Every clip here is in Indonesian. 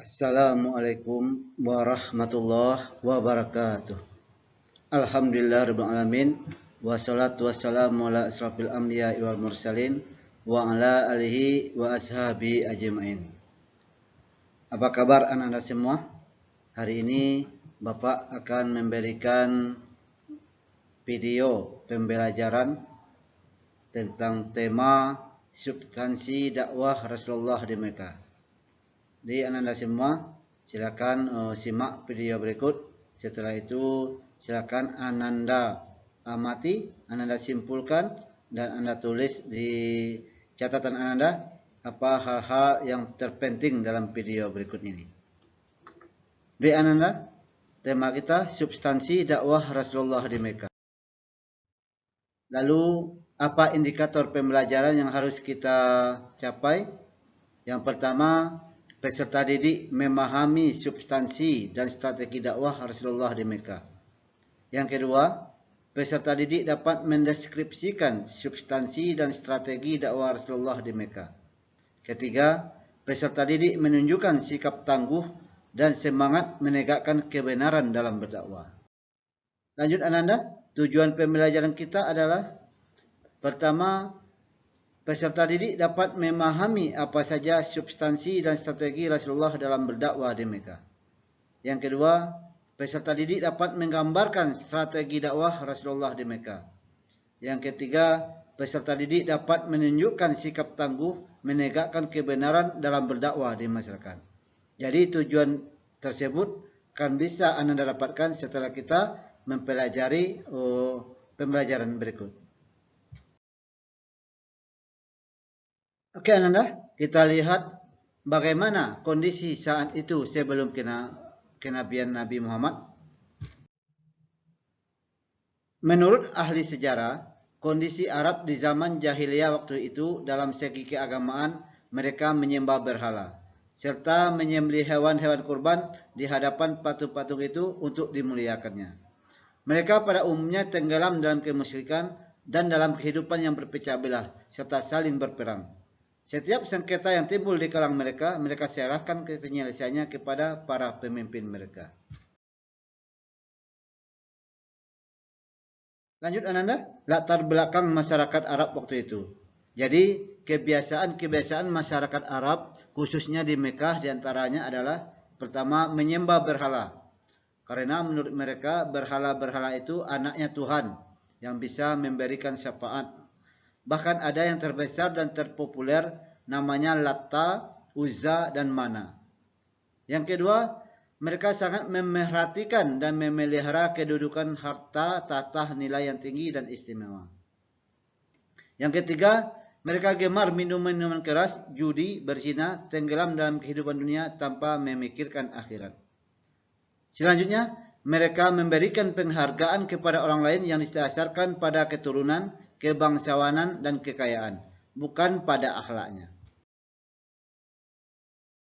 Assalamualaikum warahmatullahi wabarakatuh. Alhamdulillahirabbil alamin wassalatu wassalamu ala asrofil anbiya'i wal mursalin wa ala alihi wa ashabi ajmain. Apa kabar anak-anak semua? Hari ini Bapak akan memberikan video pembelajaran tentang tema substansi dakwah Rasulullah di Mekah. Jadi anak-anak semua silakan simak video berikut. Setelah itu silakan Ananda amati, Ananda simpulkan, dan Anda tulis di catatan Ananda apa hal-hal yang terpenting dalam video berikut ini. Baik Ananda, tema kita substansi dakwah Rasulullah di Mekah. Lalu apa indikator pembelajaran yang harus kita capai? Yang pertama, peserta didik memahami substansi dan strategi dakwah Rasulullah di Mekah. Yang kedua, peserta didik dapat mendeskripsikan substansi dan strategi dakwah Rasulullah di Mekah. Ketiga, peserta didik menunjukkan sikap tangguh dan semangat menegakkan kebenaran dalam berdakwah. Lanjut Ananda, tujuan pembelajaran kita adalah pertama, peserta didik dapat memahami apa saja substansi dan strategi Rasulullah dalam berdakwah di Mekah. Yang kedua, peserta didik dapat menggambarkan strategi dakwah Rasulullah di Mekah. Yang ketiga, peserta didik dapat menunjukkan sikap tangguh menegakkan kebenaran dalam berdakwah di masyarakat. Jadi tujuan tersebut kan bisa Anda dapatkan setelah kita mempelajari pembelajaran berikut. Oke Ananda, kita lihat bagaimana kondisi saat itu sebelum kenabian Nabi Muhammad. Menurut ahli sejarah, kondisi Arab di zaman jahiliyah waktu itu dalam segi keagamaan mereka menyembah berhala, serta menyembelih hewan-hewan kurban di hadapan patung-patung itu untuk dimuliakannya. Mereka pada umumnya tenggelam dalam kemusyrikan dan dalam kehidupan yang berpecah belah, serta saling berperang. Setiap sengketa yang timbul di kalangan mereka, mereka serahkan ke penyelesaiannya kepada para pemimpin mereka. Lanjut Ananda, latar belakang masyarakat Arab waktu itu. Jadi kebiasaan-kebiasaan masyarakat Arab, khususnya di Mekah diantaranya adalah pertama menyembah berhala. Karena menurut mereka berhala-berhala itu anaknya Tuhan yang bisa memberikan syafaat. Bahkan ada yang terbesar dan terpopuler namanya Latta, Uzza, dan Mana. Yang kedua, mereka sangat memerhatikan dan memelihara kedudukan harta, tahta, nilai yang tinggi dan istimewa. Yang ketiga, mereka gemar minum-minuman keras, judi, berzina, tenggelam dalam kehidupan dunia tanpa memikirkan akhirat. Selanjutnya, mereka memberikan penghargaan kepada orang lain yang didasarkan pada keturunan, kebangsawanan, dan kekayaan, bukan pada akhlaknya.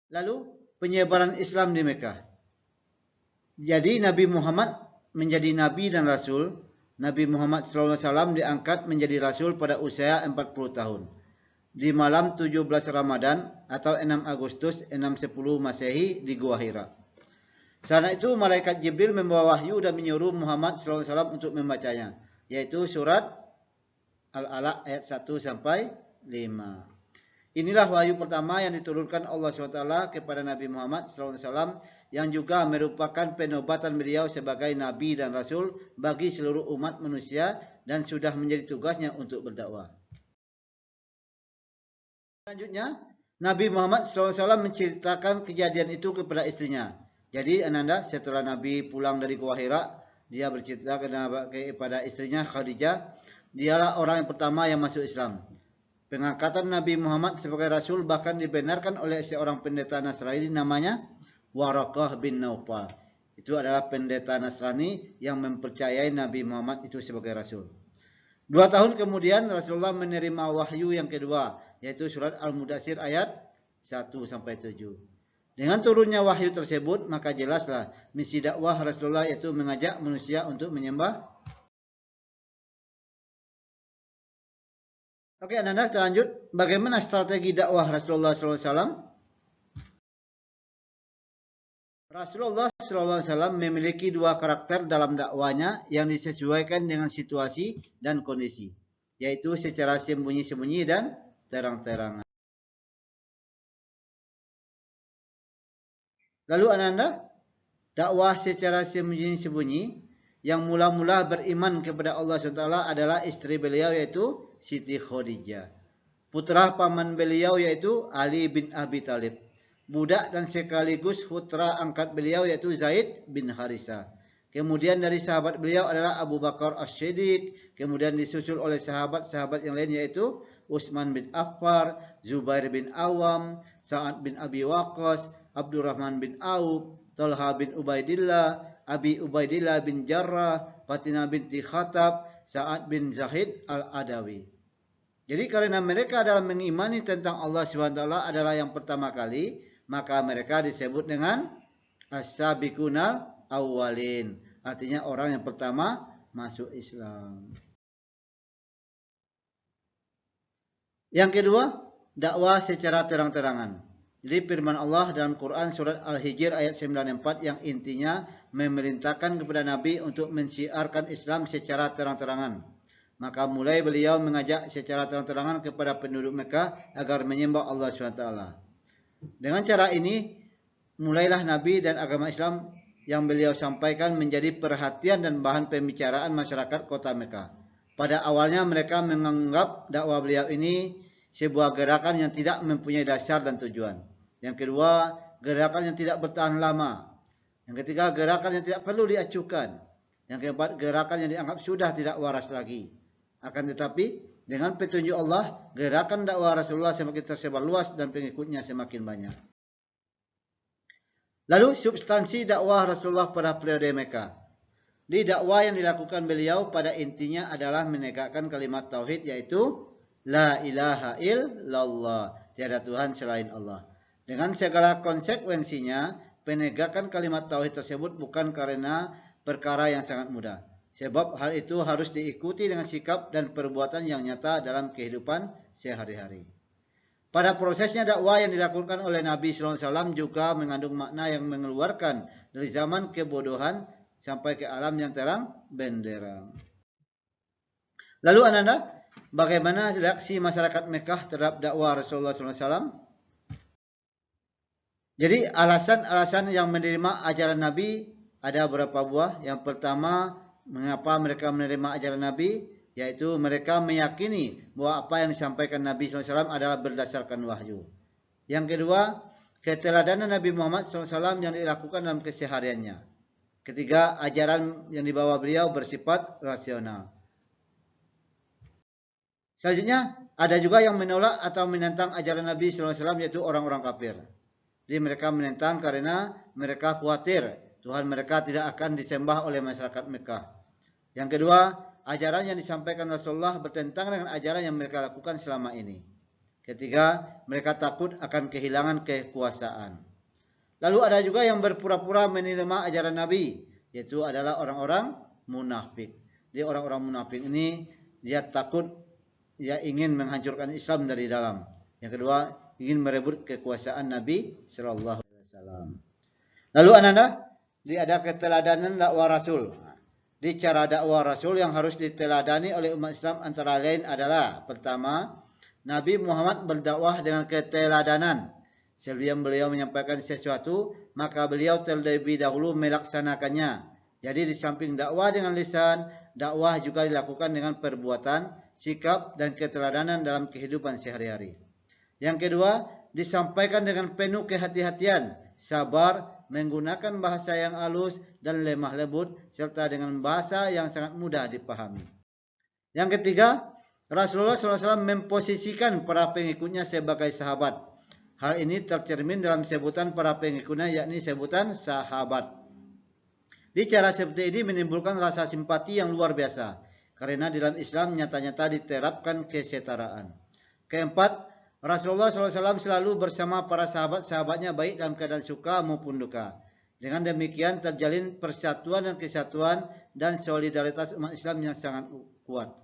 Lalu, penyebaran Islam di Mekah. Jadi, Nabi Muhammad menjadi Nabi dan Rasul. Nabi Muhammad SAW diangkat menjadi Rasul pada usia 40 tahun. Di malam 17 Ramadan atau 6 Agustus 610 Masehi di Gua Hira. Saat itu, malaikat Jibril membawa wahyu dan menyuruh Muhammad SAW untuk membacanya, yaitu surat Al-Alaq ayat 1 sampai 5. Inilah wahyu pertama yang diturunkan Allah SWT kepada Nabi Muhammad SAW yang juga merupakan penobatan beliau sebagai Nabi dan Rasul bagi seluruh umat manusia dan sudah menjadi tugasnya untuk berdakwah. Selanjutnya, Nabi Muhammad SAW menceritakan kejadian itu kepada istrinya. Jadi Ananda setelah Nabi pulang dari Gua Hira, dia bercerita kepada istrinya Khadijah. Dialah orang yang pertama yang masuk Islam. Pengangkatan Nabi Muhammad sebagai Rasul bahkan dibenarkan oleh seorang pendeta Nasrani namanya Waraqah bin Naufal. Itu adalah pendeta Nasrani yang mempercayai Nabi Muhammad itu sebagai Rasul. 2 tahun kemudian Rasulullah menerima wahyu yang kedua, yaitu surat Al-Mudaththir ayat 1 sampai 7. Dengan turunnya wahyu tersebut, maka jelaslah misi dakwah Rasulullah yaitu mengajak manusia untuk menyembah. Oke, Ananda, kita lanjut. Bagaimana strategi dakwah Rasulullah SAW? Rasulullah SAW memiliki dua karakter dalam dakwanya yang disesuaikan dengan situasi dan kondisi, yaitu secara sembunyi-sembunyi dan terang-terangan. Lalu ananda, dakwah secara sembunyi-sembunyi yang mula-mula beriman kepada Allah SWT adalah istri beliau yaitu Siti Khadijah. Putra paman beliau yaitu Ali bin Abi Thalib. Budak dan sekaligus putra angkat beliau yaitu Zaid bin Harisah. Kemudian dari sahabat beliau adalah Abu Bakar As-Siddiq. Kemudian disusul oleh sahabat-sahabat yang lain yaitu Utsman bin Affan, Zubair bin Awam, Sa'ad bin Abi Waqqas, Abdurrahman bin Auf, Talha bin Ubaidillah, Abi Ubaidillah bin Jarrah, Fatimah binti Khattab, Sa'ad bin Zahid al-Adawi. Jadi karena mereka dalam mengimani tentang Allah SWT adalah yang pertama kali, maka mereka disebut dengan as-sabiqunal awwalin. Artinya orang yang pertama masuk Islam. Yang kedua, dakwah secara terang-terangan. Jadi firman Allah dalam Quran surat Al-Hijr ayat 94 yang intinya memerintahkan kepada Nabi untuk mensiarkan Islam secara terang-terangan. Maka mulai beliau mengajak secara terang-terangan kepada penduduk Mekah agar menyembah Allah SWT. Dengan cara ini, mulailah Nabi dan agama Islam yang beliau sampaikan menjadi perhatian dan bahan pembicaraan masyarakat kota Mekah. Pada awalnya mereka menganggap dakwah beliau ini sebuah gerakan yang tidak mempunyai dasar dan tujuan. Yang kedua, gerakan yang tidak bertahan lama. Yang ketiga, gerakan yang tidak perlu diacukan. Yang keempat, gerakan yang dianggap sudah tidak waras lagi. Akan tetapi, dengan petunjuk Allah, gerakan dakwah Rasulullah semakin tersebar luas dan pengikutnya semakin banyak. Lalu, substansi dakwah Rasulullah pada periode Mekah. Di dakwah yang dilakukan beliau pada intinya adalah menegakkan kalimat tauhid yaitu La ilaha illallah, tiada Tuhan selain Allah. Dengan segala konsekuensinya, penegakan kalimat tauhid tersebut bukan karena perkara yang sangat mudah. Sebab hal itu harus diikuti dengan sikap dan perbuatan yang nyata dalam kehidupan sehari-hari. Pada prosesnya dakwah yang dilakukan oleh Nabi SAW juga mengandung makna yang mengeluarkan dari zaman kebodohan sampai ke alam yang terang benderang. Lalu ananda, bagaimana reaksi masyarakat Mekah terhadap dakwah Rasulullah SAW? Jadi alasan-alasan yang menerima ajaran Nabi ada beberapa buah. Yang pertama, mengapa mereka menerima ajaran Nabi? Yaitu mereka meyakini bahwa apa yang disampaikan Nabi SAW adalah berdasarkan wahyu. Yang kedua, keteladanan Nabi Muhammad SAW yang dilakukan dalam kesehariannya. Ketiga, ajaran yang dibawa beliau bersifat rasional. Selanjutnya, ada juga yang menolak atau menentang ajaran Nabi SAW yaitu orang-orang kafir. Jadi mereka menentang karena mereka khawatir Tuhan mereka tidak akan disembah oleh masyarakat Mekah. Yang kedua, ajaran yang disampaikan Rasulullah bertentangan dengan ajaran yang mereka lakukan selama ini. Ketiga, mereka takut akan kehilangan kekuasaan. Lalu ada juga yang berpura-pura menerima ajaran Nabi, yaitu adalah orang-orang munafik. Jadi orang-orang munafik ini dia takut, dia ingin menghancurkan Islam dari dalam. Yang kedua, ingin merebut kekuasaan Nabi Sallallahu Alaihi Wasallam. Lalu ananda, ada keteladanan dakwah Rasul. Di cara dakwah Rasul yang harus diteladani oleh umat Islam antara lain adalah pertama, Nabi Muhammad berdakwah dengan keteladanan. Sebelum beliau menyampaikan sesuatu, maka beliau terlebih dahulu melaksanakannya. Jadi di samping dakwah dengan lisan, dakwah juga dilakukan dengan perbuatan, sikap dan keteladanan dalam kehidupan sehari-hari. Yang kedua, disampaikan dengan penuh kehati-hatian, sabar, menggunakan bahasa yang halus dan lemah lembut, serta dengan bahasa yang sangat mudah dipahami. Yang ketiga, Rasulullah SAW memposisikan para pengikutnya sebagai sahabat. Hal ini tercermin dalam sebutan para pengikutnya, yakni sebutan sahabat. Di cara seperti ini menimbulkan rasa simpati yang luar biasa, karena dalam Islam nyata-nyata diterapkan kesetaraan. Keempat, Rasulullah SAW selalu bersama para sahabat-sahabatnya baik dalam keadaan suka maupun duka. Dengan demikian terjalin persatuan dan kesatuan dan solidaritas umat Islam yang sangat kuat.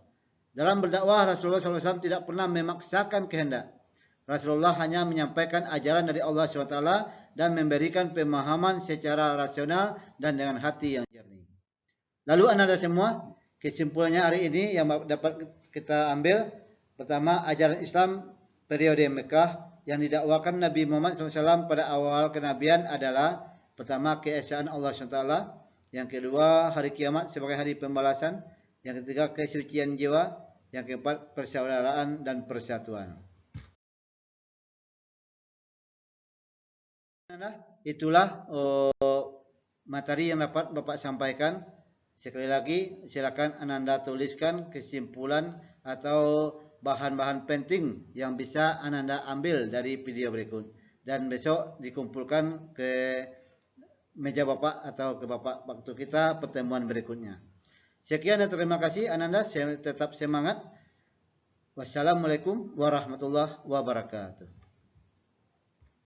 Dalam berdakwah Rasulullah SAW tidak pernah memaksakan kehendak. Rasulullah hanya menyampaikan ajaran dari Allah SWT dan memberikan pemahaman secara rasional dan dengan hati yang jernih. Lalu Ananda semua, kesimpulannya hari ini yang dapat kita ambil, pertama, ajaran Islam periode Mekah yang didakwakan Nabi Muhammad SAW pada awal kenabian adalah pertama, keesaan Allah SWT, yang kedua, hari kiamat sebagai hari pembalasan, yang ketiga, kesucian jiwa, yang keempat, persaudaraan dan persatuan. Itulah materi yang dapat Bapak sampaikan. Sekali lagi, silakan Ananda tuliskan kesimpulan atau bahan-bahan penting yang bisa Ananda ambil dari video berikut. Dan besok dikumpulkan ke meja Bapak atau ke Bapak waktu kita pertemuan berikutnya. Sekian dan terima kasih Ananda, tetap semangat. Wassalamualaikum warahmatullahi wabarakatuh.